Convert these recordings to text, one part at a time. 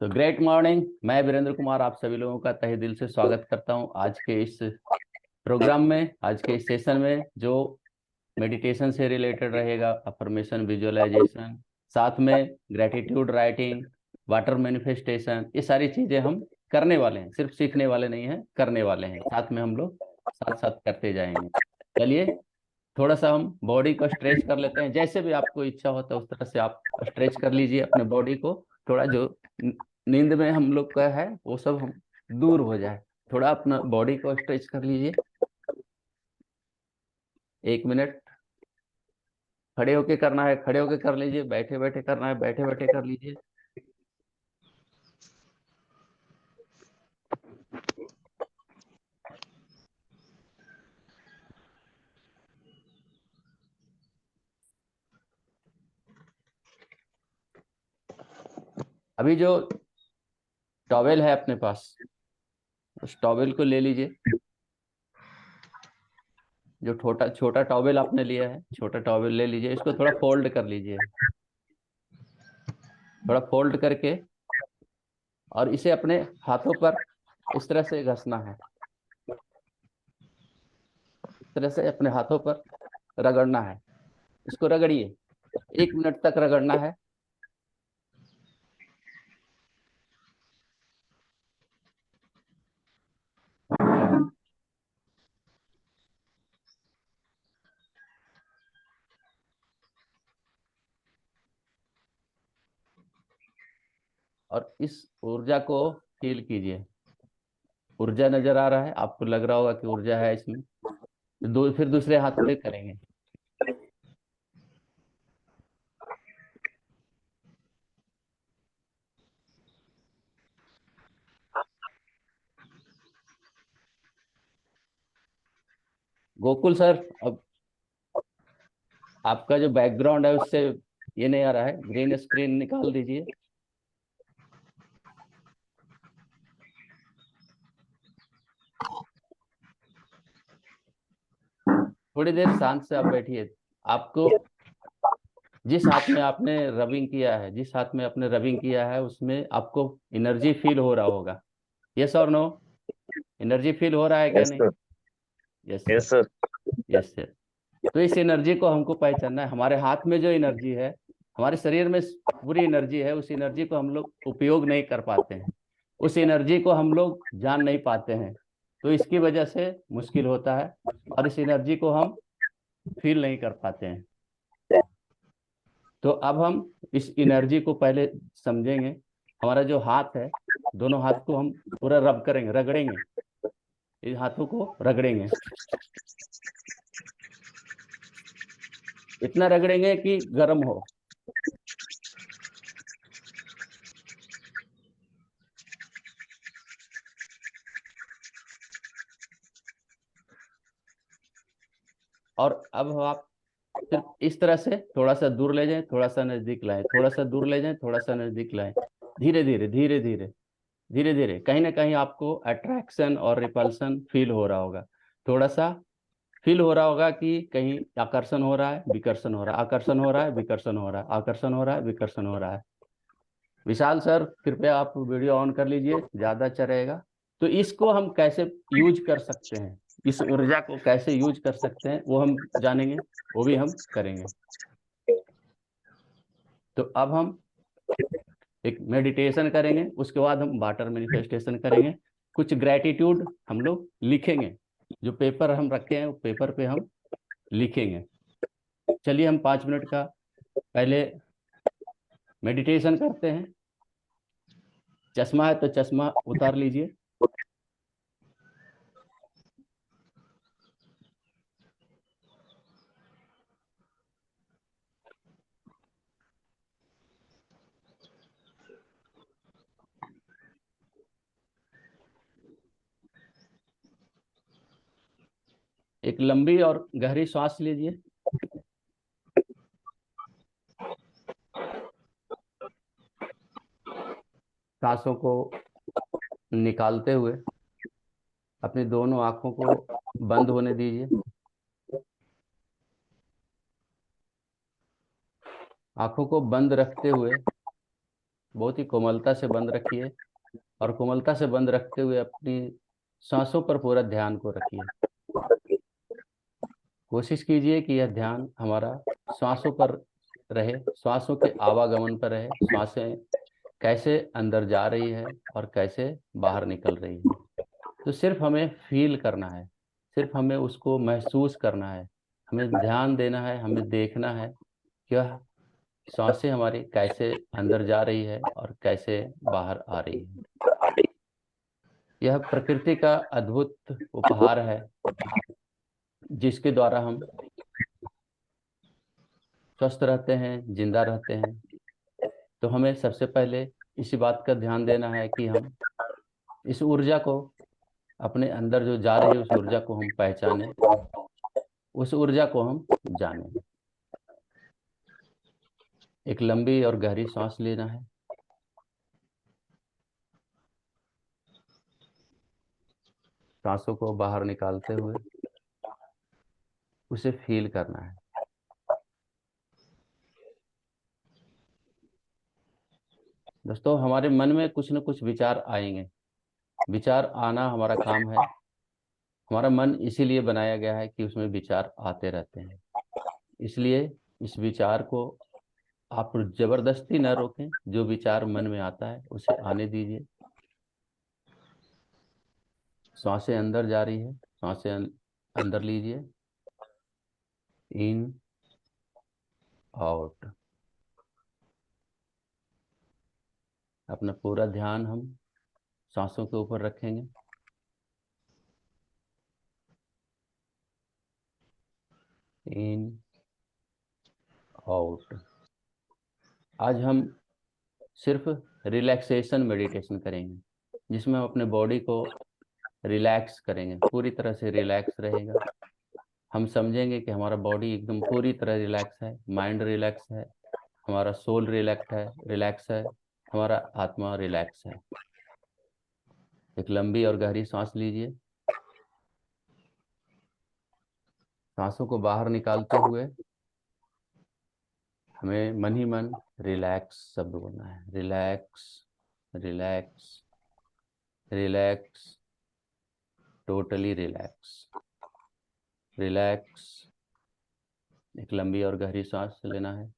तो great morning. मैं वीरेंद्र कुमार आप सभी लोगों का तहे दिल से स्वागत करता हूं आज के इस प्रोग्राम में, आज के इस सेशन में, जो मेडिटेशन से रिलेटेड रहेगा। अफर्मेशन, विजुअलाइजेशन, साथ में ग्रेटिट्यूड राइटिंग, वाटर मैनिफेस्टेशन, ये सारी चीजें हम करने वाले हैं। सिर्फ सीखने वाले नहीं हैं, करने वाले हैं। साथ में हम लोग साथ साथ करते जाएंगे। चलिए थोड़ा सा हम बॉडी को स्ट्रेच कर लेते हैं। जैसे भी आपको इच्छा होता है उस तरह से आप स्ट्रेच कर लीजिए अपने बॉडी को। थोड़ा जो नींद में हम लोग का है वो सब हम दूर हो जाए। थोड़ा अपना बॉडी को स्ट्रेच कर लीजिए। 1 मिनट। खड़े होके करना है, खड़े होके कर लीजिए। बैठे बैठे करना है, बैठे बैठे कर लीजिए। अभी जो टॉवेल है अपने पास, उस टॉवेल को ले लीजिए। जो छोटा छोटा टॉवेल आपने लिया है, छोटा टॉवेल ले लीजिए। इसको थोड़ा फोल्ड कर लीजिए, थोड़ा फोल्ड करके, और इसे अपने हाथों पर इस तरह से घसना है। इस तरह से अपने हाथों पर रगड़ना है। इसको रगड़िए, 1 मिनट तक रगड़ना है। और इस ऊर्जा को फील कीजिए। ऊर्जा नजर आ रहा है आपको? लग रहा होगा कि ऊर्जा है इसमें। फिर दूसरे हाथ पे करेंगे। गोकुल सर, अब आपका जो बैकग्राउंड है उससे ये नहीं आ रहा है। ग्रीन स्क्रीन निकाल दीजिए। थोड़ी देर शांत से आप बैठिए। आपको जिस हाथ में आपने रबिंग किया है, जिस हाथ में आपने रबिंग किया है, उसमें आपको एनर्जी फील हो रहा होगा। यस और नो? एनर्जी फील हो रहा है क्या? यस नहीं? Sir. Yes yes sir. Sir. Yes sir. तो इस एनर्जी को हमको पहचानना है। हमारे हाथ में जो एनर्जी है, हमारे शरीर में पूरी एनर्जी है। उस एनर्जी को हम लोग उपयोग नहीं कर पाते हैं। उस एनर्जी को हम लोग जान नहीं पाते हैं। तो इसकी वजह से मुश्किल होता है, और इस एनर्जी को हम फील नहीं कर पाते हैं। तो अब हम इस एनर्जी को पहले समझेंगे। हमारा जो हाथ है, दोनों हाथ को हम पूरा रब करेंगे, रगड़ेंगे। इन हाथों को रगड़ेंगे, इतना रगड़ेंगे कि गर्म हो। और अब आप सिर्फ इस तरह से थोड़ा सा दूर ले जाएं, थोड़ा सा नजदीक लाएं, थोड़ा सा दूर ले जाएं, थोड़ा सा नजदीक लाएं। धीरे धीरे धीरे धीरे धीरे धीरे, कहीं ना कहीं आपको अट्रैक्शन और रिपल्सन फील हो रहा होगा। थोड़ा सा फील हो रहा होगा कि कहीं आकर्षण हो रहा है, विकर्षण हो रहा है, आकर्षण हो रहा है, विकर्षण हो रहा है, आकर्षण हो रहा है, विकर्षण हो रहा है। विशाल सर, कृपया आप वीडियो ऑन कर लीजिए, ज्यादा अच्छा रहेगा। तो इसको हम कैसे यूज कर सकते हैं, इस ऊर्जा को कैसे यूज कर सकते हैं, वो हम जानेंगे, वो भी हम करेंगे। तो अब हम एक मेडिटेशन करेंगे, उसके बाद हम वाटर मैनिफेस्टेशन करेंगे। कुछ ग्रेटिट्यूड हम लोग लिखेंगे। जो पेपर हम रखे हैं, वो पेपर पे हम लिखेंगे। चलिए हम 5 मिनट का पहले मेडिटेशन करते हैं। चश्मा है तो चश्मा उतार लीजिए। एक लंबी और गहरी सांस लीजिए। सांसों को निकालते हुए अपनी दोनों आंखों को बंद होने दीजिए। आंखों को बंद रखते हुए बहुत ही कोमलता से बंद रखिए और कोमलता से बंद रखते हुए अपनी सांसों पर पूरा ध्यान को रखिए। कोशिश कीजिए कि यह ध्यान हमारा श्वासों पर रहे, श्वासों के आवागमन पर रहे, श्वासें कैसे अंदर जा रही है और कैसे बाहर निकल रही है। तो सिर्फ हमें फील करना है, सिर्फ हमें उसको महसूस करना है, हमें ध्यान देना है, हमें देखना है कि वह सांसें हमारी कैसे अंदर जा रही है और कैसे बाहर आ रही है। यह प्रकृति का अद्भुत उपहार है जिसके द्वारा हम स्वस्थ रहते हैं, जिंदा रहते हैं। तो हमें सबसे पहले इसी बात का ध्यान देना है कि हम इस ऊर्जा को, अपने अंदर जो जा रही है उस ऊर्जा को हम पहचानें, उस ऊर्जा को हम जानें। एक लंबी और गहरी सांस लेना है, सांसों को बाहर निकालते हुए उसे फील करना है। दोस्तों, हमारे मन में कुछ न कुछ विचार आएंगे, विचार आना हमारा काम है। हमारा मन इसीलिए बनाया गया है कि उसमें विचार आते रहते हैं। इसलिए इस विचार को आप जबरदस्ती न रोकें, जो विचार मन में आता है उसे आने दीजिए। सांसें अंदर जा रही है, सांसें अंदर लीजिए, इन आउट। अपना पूरा ध्यान हम सांसों के ऊपर रखेंगे। In out. आज हम सिर्फ रिलैक्सेशन मेडिटेशन करेंगे, जिसमें हम अपने बॉडी को रिलैक्स करेंगे, पूरी तरह से रिलैक्स रहेगा। हम समझेंगे कि हमारा बॉडी एकदम पूरी तरह रिलैक्स है, माइंड रिलैक्स है, हमारा सोल रिलैक्स है, हमारा आत्मा रिलैक्स है। एक लंबी और गहरी सांस लीजिए, सांसों को बाहर निकालते हुए हमें मन ही मन रिलैक्स शब्द बोलना है। Relax, relax, relax, totally relax, relax. एक लंबी और गहरी सांस लेना है,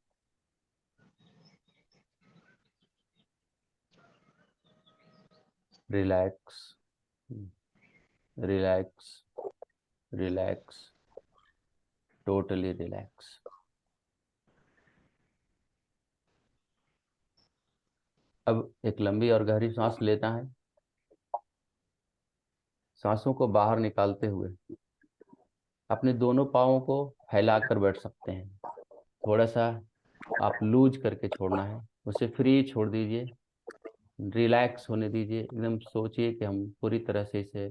relax, relax, relax, totally relax. अब एक लंबी और गहरी सांस लेना है, सांसों को बाहर निकालते हुए अपने दोनों पाँवों को फैलाकर बैठ सकते हैं। थोड़ा सा आप लूज करके छोड़ना है, उसे फ्री छोड़ दीजिए, रिलैक्स होने दीजिए। एकदम सोचिए कि हम पूरी तरह से इसे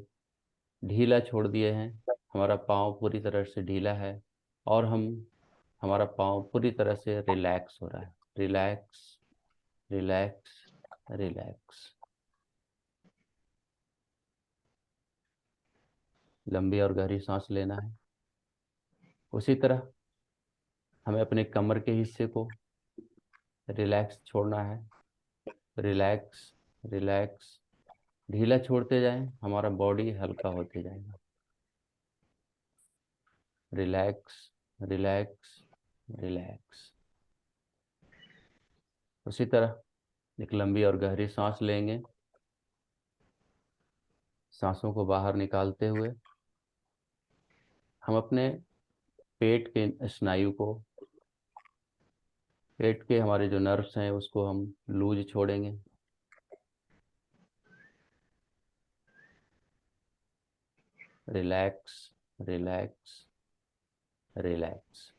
ढीला छोड़ दिए हैं, हमारा पाँव पूरी तरह से ढीला है और हमारा पाँव पूरी तरह से रिलैक्स हो रहा है। Relax, relax, relax. लंबी और गहरी सांस लेना है। उसी तरह हमें अपने कमर के हिस्से को रिलैक्स छोड़ना है। रिलैक्स, रिलैक्स, ढीला छोड़ते जाएं, हमारा बॉडी हल्का होते जाएगा। Relax, relax, relax. उसी तरह एक लंबी और गहरी सांस लेंगे, सांसों को बाहर निकालते हुए हम अपने पेट के स्नायु को, पेट के हमारे जो नर्व्स हैं उसको हम लूज छोड़ेंगे। Relax, relax, relax.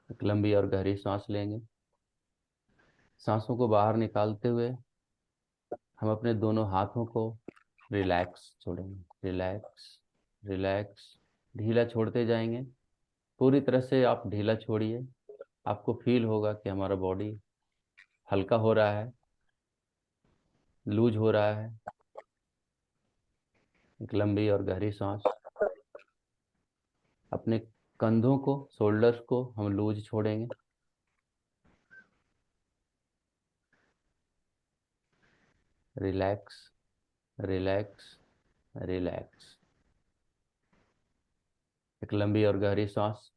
एक लंबी और गहरी सांस लेंगे, सांसों को बाहर निकालते हुए हम अपने दोनों हाथों को रिलैक्स छोड़ेंगे। रिलैक्स, रिलैक्स, ढीला छोड़ते जाएंगे। पूरी तरह से आप ढीला छोड़िए, आपको फील होगा कि हमारा बॉडी हल्का हो रहा है, लूज हो रहा है। एक लंबी और गहरी सांस। अपने कंधों को, शोल्डर्स को हम लूज छोड़ेंगे। Relax, relax, relax. एक लंबी और गहरी सांस,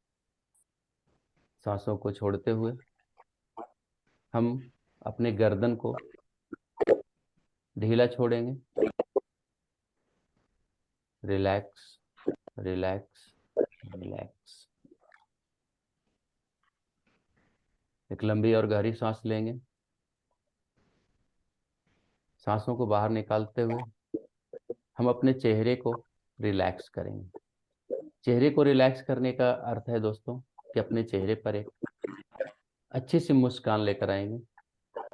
सांसों को छोड़ते हुए हम अपने गर्दन को ढीला छोड़ेंगे। Relax, relax, relax. एक लंबी और गहरी सांस लेंगे। सांसों को बाहर निकालते हुए हम अपने चेहरे को रिलैक्स करेंगे। चेहरे को रिलैक्स करने का अर्थ है दोस्तों कि अपने चेहरे पर एक अच्छी सी मुस्कान लेकर आएंगे,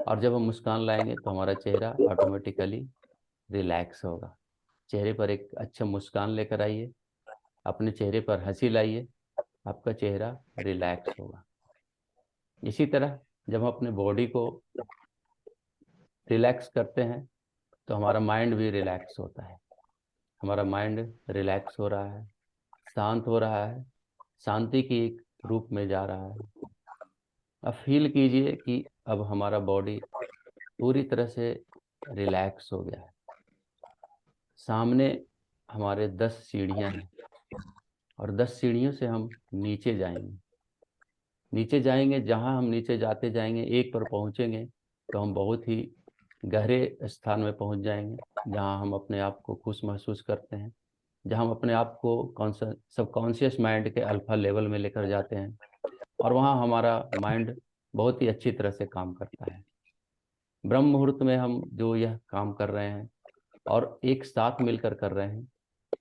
और जब हम मुस्कान लाएंगे तो हमारा चेहरा ऑटोमेटिकली रिलैक्स होगा। चेहरे पर एक अच्छा मुस्कान लेकर आइए, अपने चेहरे पर हंसी लाइए, आपका चेहरा रिलैक्स होगा। इसी तरह जब हम अपने बॉडी को रिलैक्स करते हैं तो हमारा माइंड भी रिलैक्स होता है। हमारा माइंड रिलैक्स हो रहा है, शांत हो रहा है, शांति की एक रूप में जा रहा है। अब फील कीजिए कि अब हमारा बॉडी पूरी तरह से रिलैक्स हो गया है। सामने हमारे 10 सीढ़ियां हैं और 10 सीढ़ियों से हम नीचे जाएंगे। नीचे जाएंगे, जहां हम नीचे जाते जाएंगे, एक पर पहुंचेंगे तो हम बहुत ही गहरे स्थान में पहुंच जाएंगे, जहां हम अपने आप को खुश महसूस करते हैं, जहां हम अपने आप को सबकॉन्शियस माइंड के अल्फा लेवल में लेकर जाते हैं, और वहां हमारा माइंड बहुत ही अच्छी तरह से काम करता है। ब्रह्म मुहूर्त में हम जो यह काम कर रहे हैं और एक साथ मिलकर कर रहे हैं,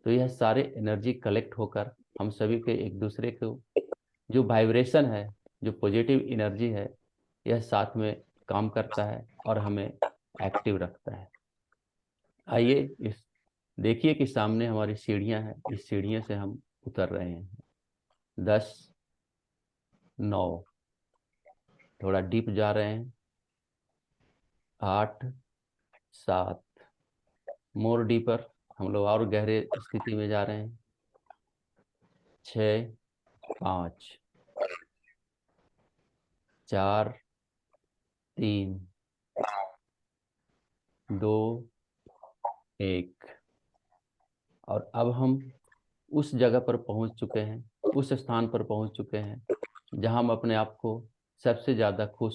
तो यह सारे एनर्जी कलेक्ट होकर हम सभी के एक दूसरे को जो वाइब्रेशन है, जो पॉजिटिव एनर्जी है, यह साथ में काम करता है और हमें एक्टिव रखता है। आइए इस देखिए कि सामने हमारी सीढ़ियां हैं, इस सीढ़ियों से हम उतर रहे हैं। 10, 9, थोड़ा डीप जा रहे हैं। 8, 7, मोर डीपर, हम लोग और गहरे स्थिति में जा रहे हैं। 6, 5, 4, 3, 2, 1। और अब हम उस जगह पर पहुंच चुके हैं, उस स्थान पर पहुंच चुके हैं जहां हम अपने आप को सबसे ज़्यादा खुश,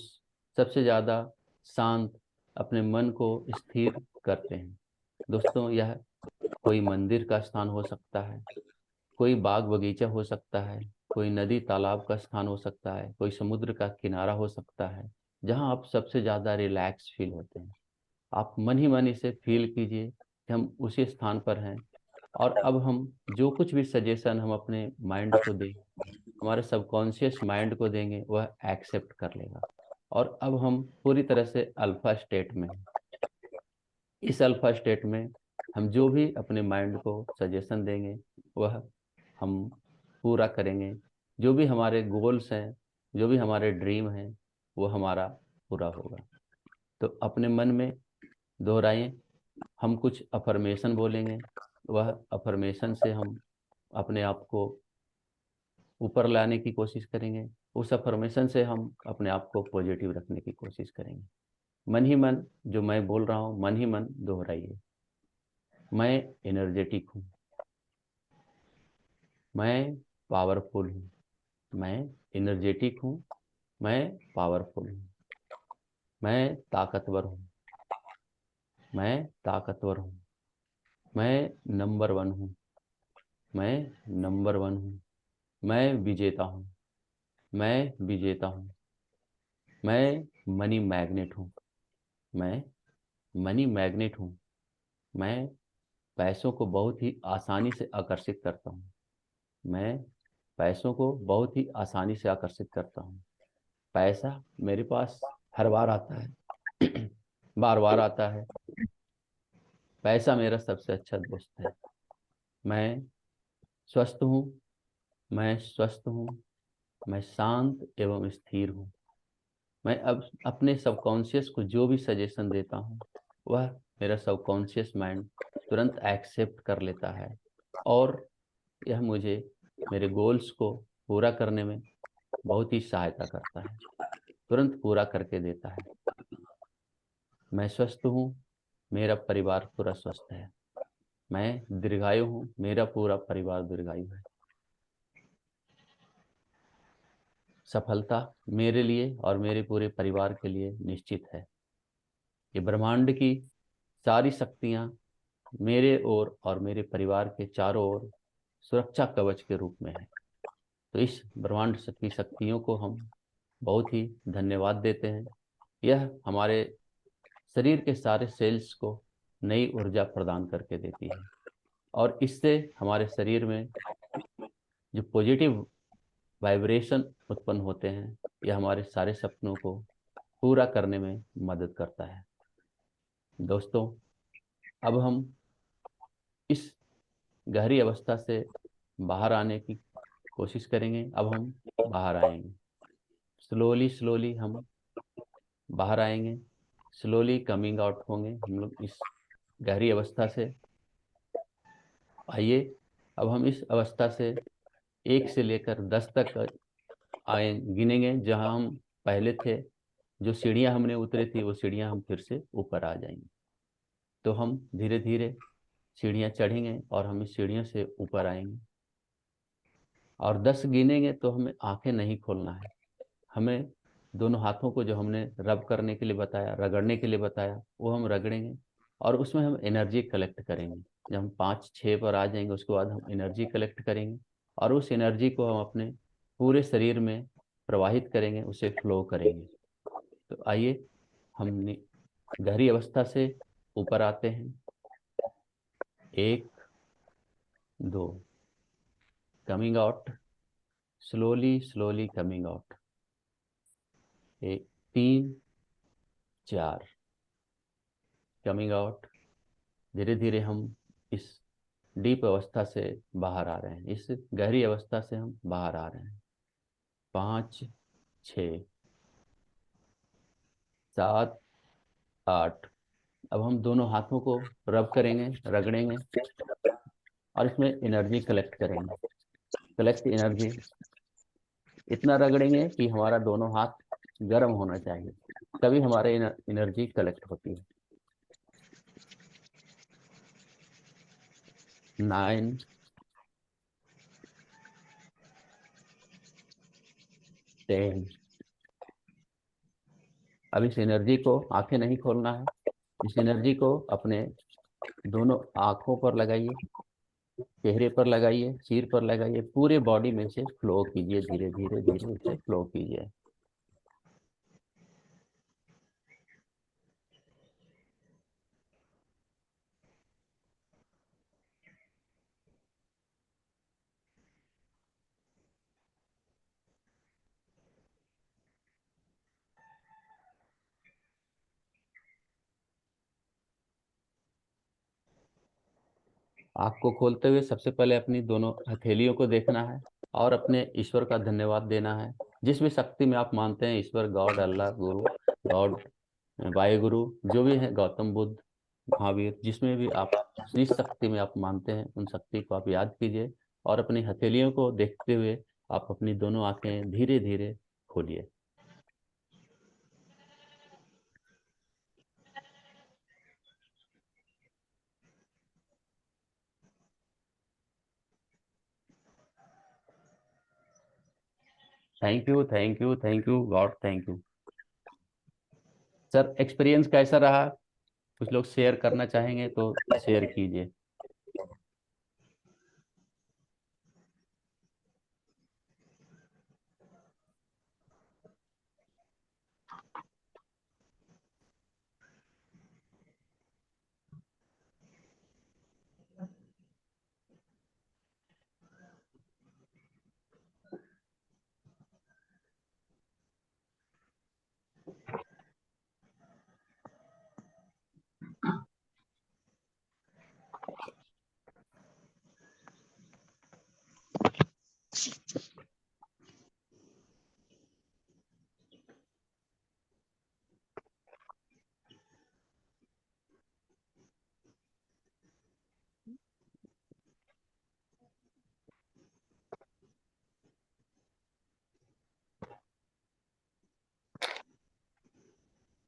सबसे ज़्यादा शांत, अपने मन को स्थिर करते हैं। दोस्तों, यह कोई मंदिर का स्थान हो सकता है, कोई बाग बगीचा हो सकता है, कोई नदी तालाब का स्थान हो सकता है, कोई समुद्र का किनारा हो सकता है, जहां आप सबसे ज़्यादा रिलैक्स फील होते हैं। आप मन ही मन इसे फील कीजिए कि हम उसी स्थान पर हैं, और अब हम जो कुछ भी सजेशन हम अपने माइंड को दें, हमारे सबकॉन्शियस माइंड को देंगे, वह एक्सेप्ट कर लेगा। और अब हम पूरी तरह से अल्फा स्टेट में हैं। इस अल्फा स्टेट में हम जो भी अपने माइंड को सजेशन देंगे वह हम पूरा करेंगे। जो भी हमारे गोल्स हैं, जो भी हमारे ड्रीम हैं, वो हमारा पूरा होगा। तो अपने मन में दोहराएं, हम कुछ अफर्मेशन बोलेंगे, वह अफर्मेशन से हम अपने आप को ऊपर लाने की कोशिश करेंगे। उस अफर्मेशन से हम अपने आप को पॉजिटिव रखने की कोशिश करेंगे। मन ही मन जो मैं बोल रहा हूँ, मन ही मन दोहराइए। मैं एनर्जेटिक हूँ, मैं पावरफुल हूँ, मैं एनर्जेटिक हूँ, मैं पावरफुल हूँ, मैं ताकतवर हूँ, मैं ताकतवर हूँ, मैं नंबर 1 हूँ, मैं नंबर 1 हूँ, मैं विजेता हूँ, मैं विजेता हूँ, मैं मनी मैग्नेट हूँ, मैं मनी मैग्नेट हूँ, मैं पैसों को बहुत ही आसानी से आकर्षित करता हूँ, मैं पैसों को बहुत ही आसानी से आकर्षित करता हूँ। पैसा मेरे पास हर बार आता है, बार बार आता है। पैसा मेरा सबसे अच्छा दोस्त है। मैं स्वस्थ हूँ, मैं स्वस्थ हूँ, मैं शांत एवं स्थिर हूँ। मैं अब अपने सबकॉन्शियस को जो भी सजेशन देता हूँ, वह मेरा सबकॉन्शियस माइंड तुरंत एक्सेप्ट कर लेता है, और यह मुझे मेरे गोल्स को पूरा करने में बहुत ही सहायता करता है, तुरंत पूरा करके देता है। मैं स्वस्थ हूँ, मेरा परिवार पूरा स्वस्थ है। मैं दीर्घायु हूँ, मेरा पूरा परिवार दीर्घायु है। सफलता मेरे लिए और मेरे पूरे परिवार के लिए निश्चित है। ये ब्रह्मांड की सारी शक्तियाँ मेरे ओर और मेरे परिवार के चारों ओर सुरक्षा कवच के रूप में है। तो इस ब्रह्मांड की शक्तियों को हम बहुत ही धन्यवाद देते हैं। यह हमारे शरीर के सारे सेल्स को नई ऊर्जा प्रदान करके देती है और इससे हमारे शरीर में जो पॉजिटिव वाइब्रेशन उत्पन्न होते हैं, यह हमारे सारे सपनों को पूरा करने में मदद करता है। दोस्तों, अब हम इस गहरी अवस्था से बाहर आने की कोशिश करेंगे। अब हम बाहर आएंगे, स्लोली स्लोली हम बाहर आएंगे, स्लोली कमिंग आउट होंगे हम लोग इस गहरी अवस्था से। आइए, अब हम इस अवस्था से 1 से लेकर 10 तक आए गिनेंगे। जहां हम पहले थे, जो सीढ़ियां हमने उतरी थी, वो सीढ़ियां हम फिर से ऊपर आ जाएंगे। तो हम धीरे धीरे सीढ़ियां चढ़ेंगे और हम इस सीढ़ियों से ऊपर आएंगे और 10 गिनेंगे तो हमें आंखें नहीं खोलना है। हमें दोनों हाथों को, जो हमने रब करने के लिए बताया, रगड़ने के लिए बताया, वो हम रगड़ेंगे और उसमें हम एनर्जी कलेक्ट करेंगे। जब हम 5-6 पर आ जाएंगे, उसके बाद हम एनर्जी कलेक्ट करेंगे और उस एनर्जी को हम अपने पूरे शरीर में प्रवाहित करेंगे, उसे फ्लो करेंगे। तो आइए, हम गहरी अवस्था से ऊपर आते हैं। 1, 2, coming out, slowly slowly coming out. 3, 4, coming out. धीरे धीरे हम इस डीप अवस्था से बाहर आ रहे हैं, इस गहरी अवस्था से हम बाहर आ रहे हैं। 5, 6, 7, 8। अब हम दोनों हाथों को रब करेंगे, रगड़ेंगे और इसमें एनर्जी कलेक्ट करेंगे। कलेक्ट एनर्जी, इतना रगड़ेंगे कि हमारा दोनों हाथ गर्म होना चाहिए, तभी हमारे एनर्जी कलेक्ट होती है। 9, 10। अब इस एनर्जी को, आंखें नहीं खोलना है, इस एनर्जी को अपने दोनों आंखों पर लगाइए, चेहरे पर लगाइए, सिर पर लगाइए, पूरे बॉडी में से फ्लो कीजिए, धीरे धीरे धीरे इसे फ्लो कीजिए। आँख को खोलते हुए सबसे पहले अपनी दोनों हथेलियों को देखना है और अपने ईश्वर का धन्यवाद देना है। जिस भी शक्ति में आप मानते हैं, ईश्वर, गॉड, अल्लाह, गुरु, गॉड, वाहे गुरु, जो भी है, गौतम बुद्ध, महावीर, जिसमें भी आप, जिस शक्ति में आप मानते हैं, उन शक्ति को आप याद कीजिए और अपनी हथेलियों को देखते हुए आप अपनी दोनों आंखें धीरे धीरे खोलिए। Thank you, thank you, thank you God, thank you. Sir, experience कैसा रहा? कुछ लोग शेयर करना चाहेंगे तो शेयर कीजिए।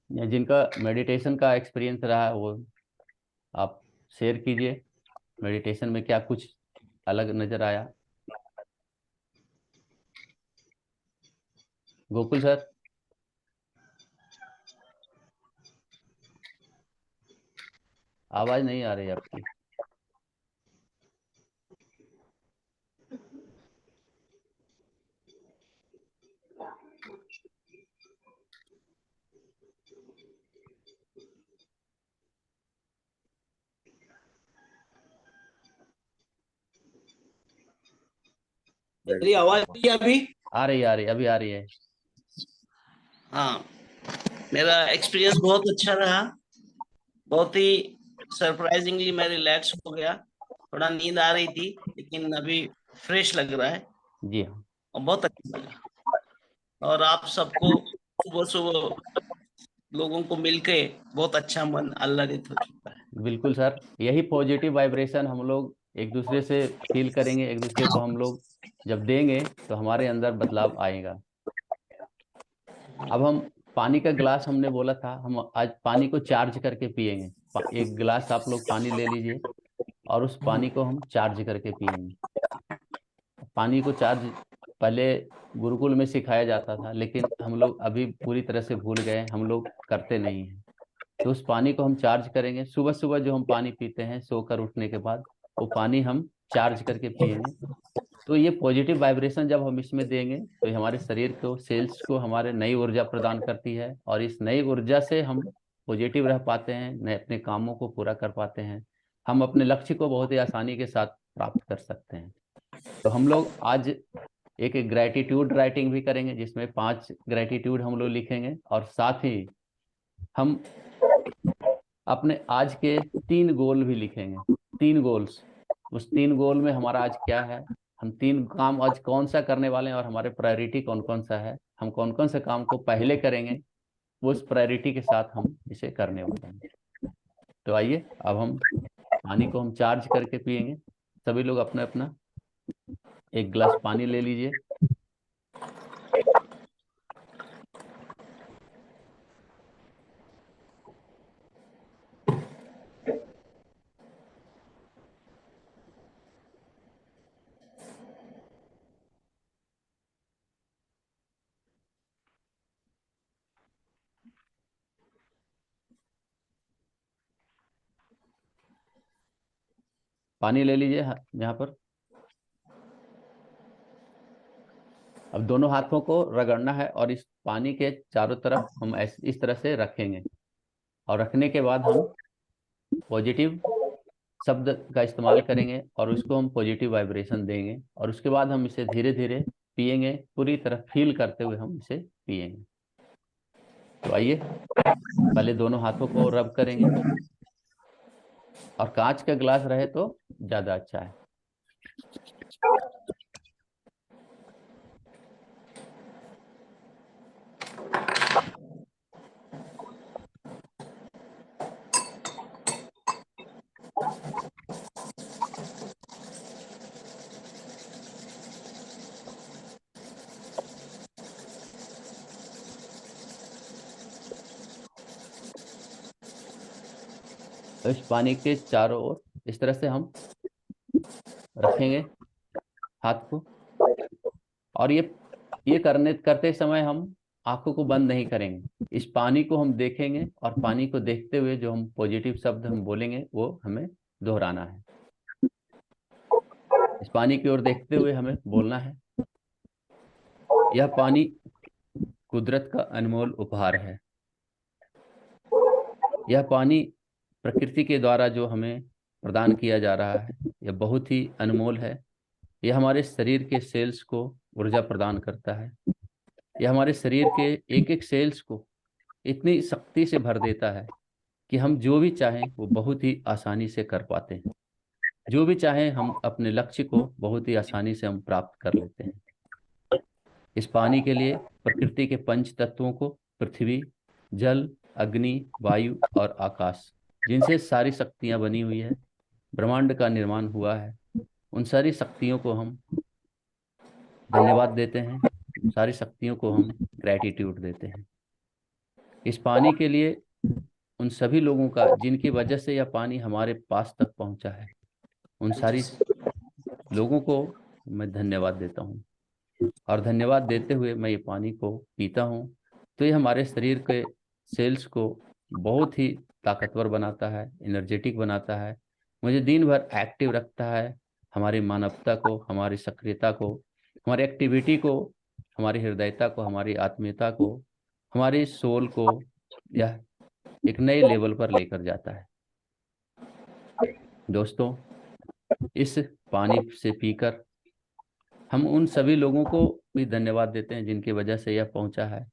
या जिनका मेडिटेशन का एक्सपीरियंस रहा है, वो आप शेयर कीजिए, मेडिटेशन में क्या कुछ अलग नजर आया। गोकुल सर। आवाज नहीं आ रही आपकी। मेरी आवाज नहीं है अभी? आ रही, आ रही, अभी आ रही है। हाँ, मेरा एक्सपीरियंस बहुत अच्छा रहा। बहुत ही सरप्राइजिंगली मैं रिलैक्स हो गया। थोड़ा नींद आ रही थी, लेकिन अभी फ्रेश लग रहा है जी हाँ। और बहुत अच्छा लगा। और आप सबको सुबह सुबह लोगों को मिलके बहुत अच्छा मन आह्लादित हो चुका है। बिल्कुल सर, यही पॉजिटिव वाइब्रेशन हम लोग एक दूसरे से फील करेंगे, एक दूसरे को हम लोग जब देंगे तो हमारे अंदर बदलाव आएगा। अब हम पानी का गिलास हमने बोला था, हम आज पानी को चार्ज करके पिएंगे। एक गिलास आप लोग पानी ले लीजिए और उस पानी को हम चार्ज करके पिएंगे। पानी को चार्ज पहले गुरुकुल में सिखाया जाता था, लेकिन हम लोग अभी पूरी तरह से भूल गए, हम लोग करते नहीं हैं। तो उस पानी को हम चार्ज करेंगे। सुबह सुबह जो हम पानी पीते हैं सोकर उठने के बाद, वो पानी हम चार्ज करके पिएंगे। तो ये पॉजिटिव वाइब्रेशन जब हम इसमें देंगे तो ये हमारे शरीर को, सेल्स को हमारे नई ऊर्जा प्रदान करती है, और इस नई ऊर्जा से हम पॉजिटिव रह पाते हैं, नए अपने कामों को पूरा कर पाते हैं। हम अपने लक्ष्य को बहुत ही आसानी के साथ प्राप्त कर सकते हैं। तो हम लोग आज एक एक ग्रेटिट्यूड राइटिंग भी करेंगे, जिसमें 5 ग्रेटिट्यूड हम लोग लिखेंगे, और साथ ही हम अपने आज के 3 गोल भी लिखेंगे। 3 गोल्स, उस 3 गोल में हमारा आज क्या है, हम 3 काम आज कौन सा करने वाले हैं, और हमारे प्रायोरिटी कौन कौन सा है, हम कौन कौन से काम को पहले करेंगे, वो उस प्रायोरिटी के साथ हम इसे करने वाले हैं। तो आइए अब हम पानी को हम चार्ज करके पिएंगे। सभी लोग अपना अपना एक गिलास पानी ले लीजिए। पानी ले लीजिए यहाँ पर। अब दोनों हाथों को रगड़ना है और इस पानी के चारों तरफ हम ऐसे इस तरह से रखेंगे, और रखने के बाद हम पॉजिटिव शब्द का इस्तेमाल करेंगे और उसको हम पॉजिटिव वाइब्रेशन देंगे, और उसके बाद हम इसे धीरे धीरे पिएंगे, पूरी तरह फील करते हुए हम इसे पिएंगे। तो आइए पहले दोनों हाथों को रब करेंगे, और कांच का गिलास रहे तो ज़्यादा अच्छा है। तो इस पानी के चारों ओर इस तरह से हम रखेंगे हाथ को, और ये करने करते समय हम आंखों को बंद नहीं करेंगे। इस पानी को हम देखेंगे, और पानी को देखते हुए जो हम पॉजिटिव शब्द हम बोलेंगे वो हमें दोहराना है। इस पानी की ओर देखते हुए हमें बोलना है, यह पानी कुदरत का अनमोल उपहार है। यह पानी प्रकृति के द्वारा जो हमें प्रदान किया जा रहा है, यह बहुत ही अनमोल है। यह हमारे शरीर के सेल्स को ऊर्जा प्रदान करता है। यह हमारे शरीर के एक एक सेल्स को इतनी शक्ति से भर देता है कि हम जो भी चाहें वो बहुत ही आसानी से कर पाते हैं। जो भी चाहें हम अपने लक्ष्य को बहुत ही आसानी से हम प्राप्त कर लेते हैं। इस पानी के लिए प्रकृति के पंच तत्वों को, पृथ्वी, जल, अग्नि, वायु और आकाश, जिनसे सारी शक्तियां बनी हुई है, ब्रह्मांड का निर्माण हुआ है, उन सारी शक्तियों को हम धन्यवाद देते हैं। सारी शक्तियों को हम ग्रैटिट्यूड देते हैं। इस पानी के लिए उन सभी लोगों का जिनकी वजह से यह पानी हमारे पास तक पहुंचा है, उन सारी लोगों को मैं धन्यवाद देता हूँ। और धन्यवाद देते हुए मैं ये पानी को पीता हूँ, तो ये हमारे शरीर के सेल्स को बहुत ही ताकतवर बनाता है, एनर्जेटिक बनाता है, मुझे दिन भर एक्टिव रखता है, हमारी मानवता को, हमारी सक्रियता को, हमारी एक्टिविटी को, हमारी हृदयता को, हमारी आत्मीयता को, हमारी सोल को यह एक नए लेवल पर लेकर जाता है। दोस्तों, इस पानी से पीकर हम उन सभी लोगों को भी धन्यवाद देते हैं जिनकी वजह से यह पहुंचा है,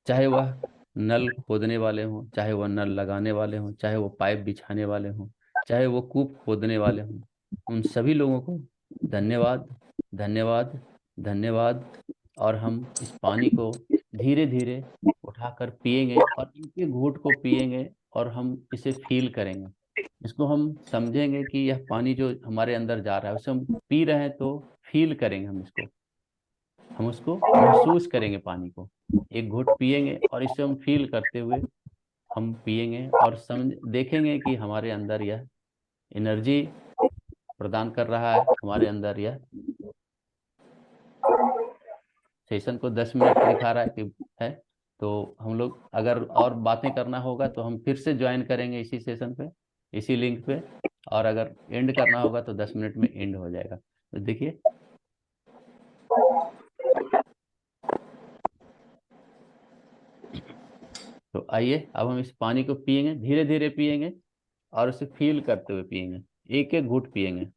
चाहे वह नल खोदने वाले हों, चाहे वह नल लगाने वाले हों, चाहे वो पाइप बिछाने वाले हों, चाहे वो कूप खोदने वाले हों, उन सभी लोगों को धन्यवाद, धन्यवाद, धन्यवाद। और हम इस पानी को धीरे धीरे उठाकर पिएंगे और इनके घूंट को पिएंगे और हम इसे फील करेंगे, इसको हम समझेंगे कि यह पानी जो हमारे अंदर जा रहा है उसे हम पी रहे हैं, तो फील करेंगे हम इसको, हम उसको महसूस करेंगे पानी को। एक घूंट पिएंगे और इसे हम फील करते हुए हम पिएंगे और समझ देखेंगे कि हमारे अंदर यह एनर्जी प्रदान कर रहा है, हमारे अंदर यह सेशन को 10 मिनट दिखा रहा है कि है। तो हम लोग अगर और बातें करना होगा तो हम फिर से ज्वाइन करेंगे इसी सेशन पे, इसी लिंक पे, और अगर एंड करना होगा तो 10 मिनट में एंड हो जाएगा। तो देखिए, तो आइए अब हम इस पानी को पिएंगे, धीरे धीरे पिएंगे और उसे फील करते हुए पिएंगे, एक एक घूंट पिएंगे।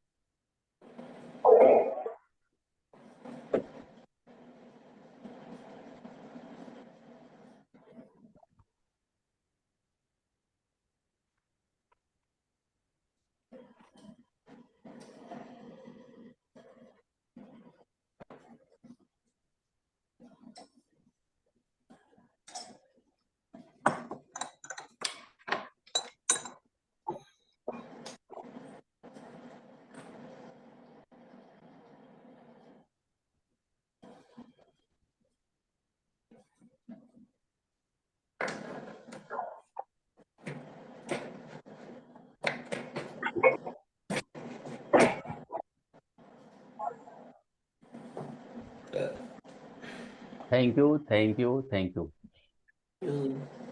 Thank you, thank you, thank you.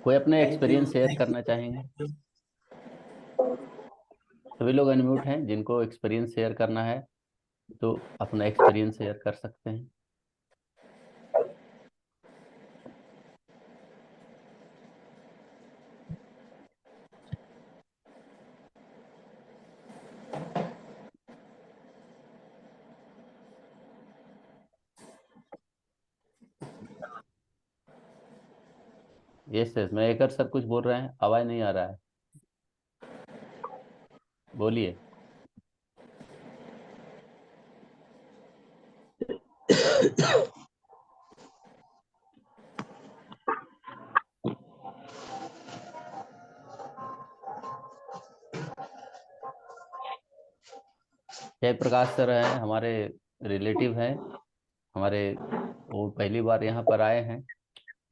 कोई अपने thank you, experience share thank करना चाहेंगे? यू। सभी लोग अनम्यूट हैं, जिनको एक्सपीरियंस शेयर करना है तो अपना एक्सपीरियंस शेयर कर सकते हैं। यस यस, मैं एक सर कुछ बोल रहे हैं, आवाज नहीं आ रहा है, बोलिए। जयप्रकाश सर हैं, हमारे रिलेटिव हैं, हमारे, वो पहली बार यहाँ पर आए हैं।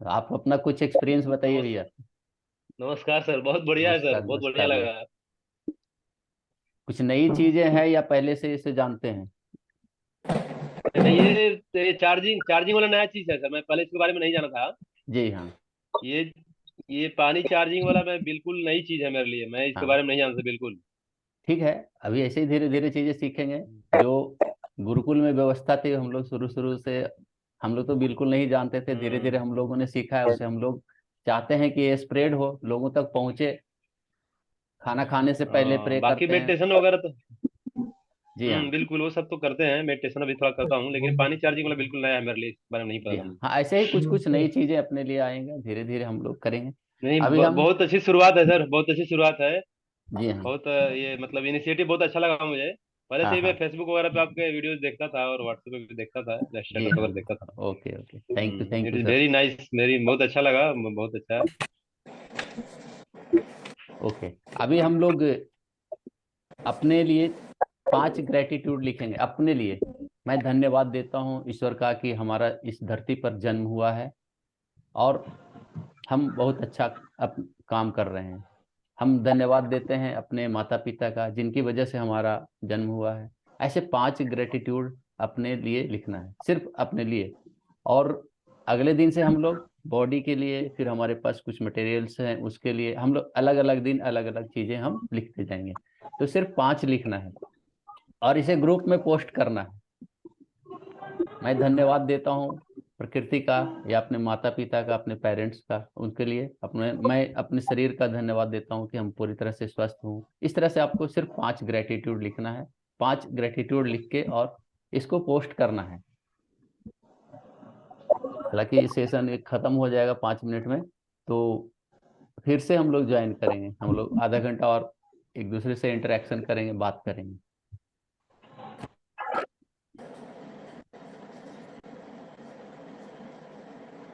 आप अपना कुछ एक्सपीरियंस बताइए भैया। नमस्कार सर, बहुत बढ़िया है सर, नमस्कार, बहुत बढ़िया नमस्कार, लगा। नमस्कार। कुछ नई चीजें हैं या पहले से इसे जानते हैं? ये चार्जिंग चार्जिंग वाला नया चीज है सर, मैं पहले इसके बारे में नहीं जाना था। जी हाँ। ये ये पानी चार्जिंग वाला मैं बिल्कुल नई चीज है मेरे लिए, मैं इसके हाँ, बारे में नहीं जानता बिल्कुल। ठीक है, अभी ऐसे ही धीरे धीरे चीजें सीखेंगे। जो गुरुकुल में व्यवस्था थी, हम लोग शुरू शुरू से, हम लोग तो बिल्कुल नहीं जानते थे, धीरे धीरे हम लोगों ने सीखा है, उसे हम लोग चाहते हैं कि ये स्प्रेड हो, लोगों तक पहुंचे। खाना खाने से पहले प्रे बाकी करते हैं। मेडिटेशन वगैरह तो जी हाँ। बिल्कुल वो सब तो करते हैं, मेडिटेशन अभी थोड़ा करता हूँ, लेकिन पानी चार्जिंग वाला बिल्कुल नया है मेरे लिए, इसके बारे में नहीं जी पता था हाँ, मुझे। हाँ, ऐसे ही कुछ कुछ नई चीजें अपने लिए आएंगे, धीरे धीरे हम लोग करेंगे। नहीं, अभी हम, बहुत अच्छी शुरुआत है सर, बहुत अच्छी शुरुआत है। जी हाँ, बहुत ये मतलब इनिशिएटिव बहुत अच्छा लगा मुझे। पहले हाँ, से ही मैं हाँ, फेसबुक वगैरह पे आपके वीडियोस देखता था और व्हाट्सएप पे भी देखता था, जी स्टेटस हाँ। वगैरह देखता था। Okay okay, thank it you is sir. Very nice, मेरी बहुत अच्छा लगा, बहुत अच्छा। ओके, अभी हम लोग अपने लिए 5 ग्रेटिट्यूड लिखेंगे अपने लिए। मैं धन्यवाद देता हूँ ईश्वर का कि हमारा इस धरती पर जन्म हुआ है, और हम बहुत अच्छा काम कर रहे हैं। हम धन्यवाद देते हैं अपने माता पिता का जिनकी वजह से हमारा जन्म हुआ है। ऐसे 5 ग्रेटिट्यूड अपने लिए लिखना है, सिर्फ अपने लिए। और अगले दिन से हम लोग बॉडी के लिए, फिर हमारे पास कुछ मटेरियल्स हैं उसके लिए, हम लोग अलग अलग दिन अलग अलग चीजें हम लिखते जाएंगे। तो सिर्फ 5 लिखना है और इसे ग्रुप में पोस्ट करना है। मैं धन्यवाद देता हूँ प्रकृति का, या अपने माता पिता का, अपने पेरेंट्स का, उनके लिए। मैं अपने शरीर का धन्यवाद देता हूँ कि हम पूरी तरह से स्वस्थ हूँ। इस तरह से आपको सिर्फ 5 ग्रेटिट्यूड लिखना है। 5 ग्रेटिट्यूड लिख के और इसको पोस्ट करना है। हालांकि ये सेशन एक खत्म हो जाएगा 5 मिनट में, तो फिर से हम लोग ज्वाइन करेंगे। हम लोग आधा घंटा और एक दूसरे से इंटरेक्शन करेंगे, बात करेंगे।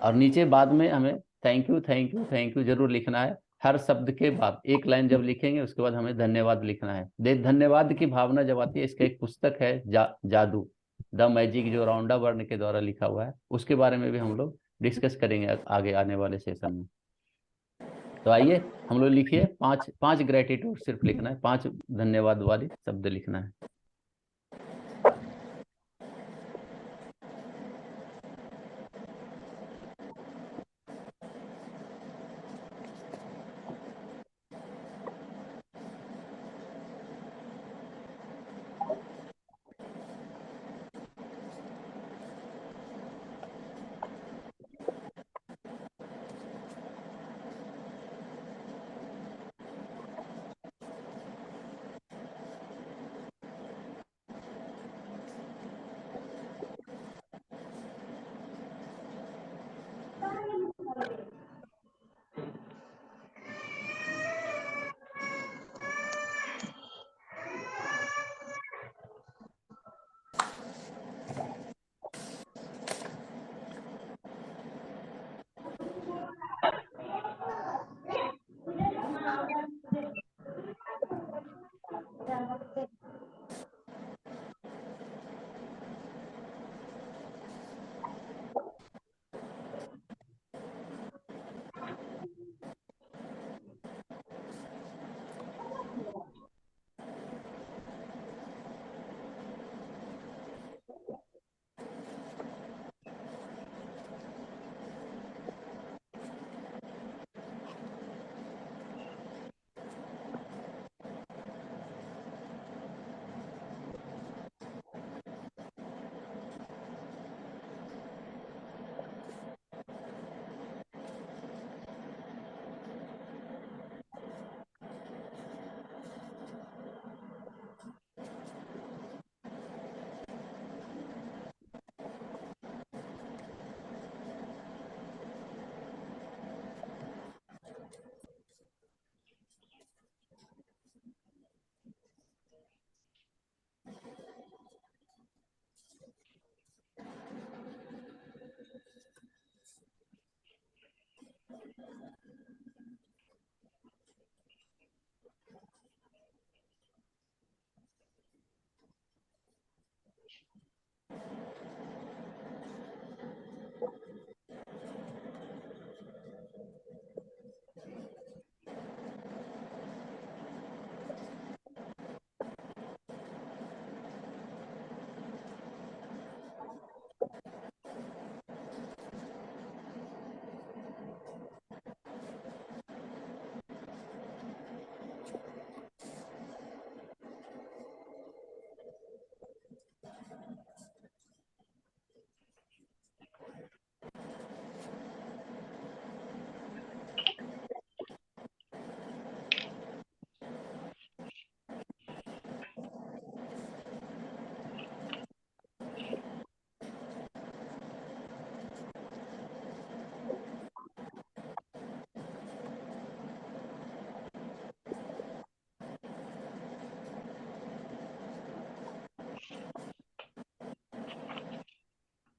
और नीचे बाद में हमें thank you thank you thank you जरूर लिखना है। हर शब्द के बाद एक लाइन जब लिखेंगे उसके बाद हमें धन्यवाद लिखना है। धन्यवाद की भावना जब आती है, इसका एक पुस्तक है जादू, द मैजिक, जो राउंडा बर्न के द्वारा लिखा हुआ है, उसके बारे में भी हम लोग डिस्कस करेंगे आगे आने वाले सेशन में। तो आइए हम लोग लिखिए, 5 5 ग्रेटिट्यूड सिर्फ लिखना है, 5 धन्यवाद वाली शब्द लिखना है।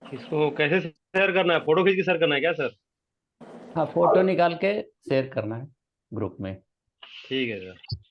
इसको कैसे शेयर करना है? फोटो खींच के शेयर करना है क्या सर? हाँ, फोटो निकाल के शेयर करना है ग्रुप में। ठीक है सर।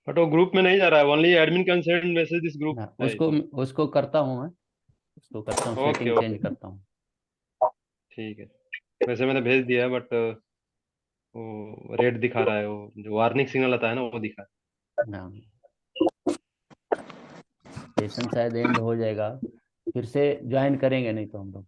बट वो ग्रुप में नहीं जा रहा है, only admin can send message this group हाँ, है उसको इसमें। उसको करता हूँ मैं, उसको करता हूँ, ओके सेटिंग चेंज ओके, करता हूँ। ठीक है। वैसे मैंने भेज दिया है, बट वो रेड दिखा रहा है, वो जो वार्निंग सिग्नल आता है ना वो दिखा हाँ, सेशन शायद एंड हो जाएगा, फिर से ज्वाइन करेंगे नहीं तो हम लोग।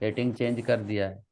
सेटिंग चेंज कर दिया है।